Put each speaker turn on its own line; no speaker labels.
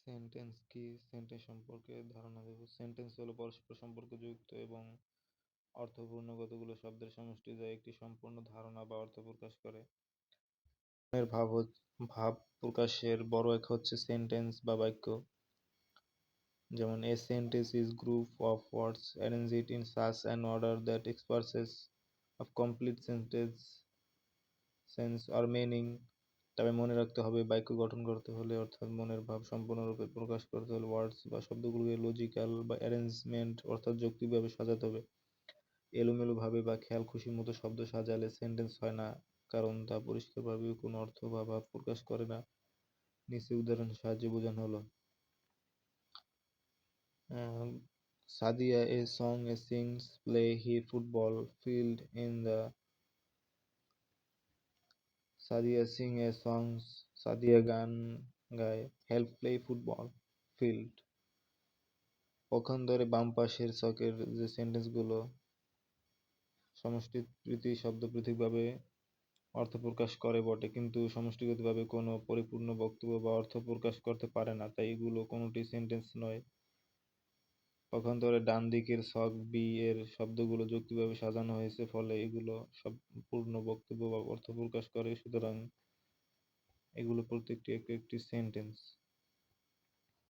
Sentence কি? Sentence সম্পর্কে ধারণা দেব। সেন্টেন্স হলো পরস্পর সম্পর্কযুক্ত এবং অর্থপূর্ণ কতগুলো শব্দের সমষ্টি যা একটি সম্পূর্ণ ধারণা বা অর্থ প্রকাশ করে। এর ভাব প্রকাশের বড় এক হচ্ছে সেন্টেন্স বা বাক্য। যেমন a sentence is group of words arranged in such an order that expresses of complete sentence sense or meaning। তবে মনে রাখতে হবে বাক্য গঠন করতে হলে অর্থাৎ মনের ভাব সম্পূর্ণরূপে প্রকাশ করতে হলে ওয়ার্ডস বা শব্দগুলোকে লজিক্যাল বা অ্যারেঞ্জমেন্ট অর্থাৎ যৌক্তিকভাবে সাজাতে হবে। এলোমেলো ভাবে বা খেয়াল খুশি মতো শব্দ সাজালে সেন্টেন্স হয় না, কারণ তা পরিষ্কারভাবে কোনো অর্থ বা ভাব প্রকাশ করে না। নিচে উদাহরণের সাহায্যে বোঝানো হলো। Sadia a song a sings play he football field in the Sadia sing a songs Sadia গান গায় help play football field। পক্ষান্তরে বাম পাশের ছকের যে সেন্টেন্সগুলো সমষ্টিকৃত শব্দ পৃথকভাবে অর্থ প্রকাশ করে বটে, কিন্তু সমষ্টিগতভাবে কোনো পরিপূর্ণ বক্তব্য বা অর্থ প্রকাশ করতে পারে না, তাই এগুলো কোনোটি সেন্টেন্স নয়। পক্ষান্তরে ডান দিকের ছক বি এর শব্দগুলো যৌক্তিকভাবে সাজানো হয়েছে, ফলে এগুলো সম্পূর্ণ বক্তব্য বা অর্থ প্রকাশ করে, সুতরাং এগুলো প্রত্যেকটি একটি সেন্টেন্স।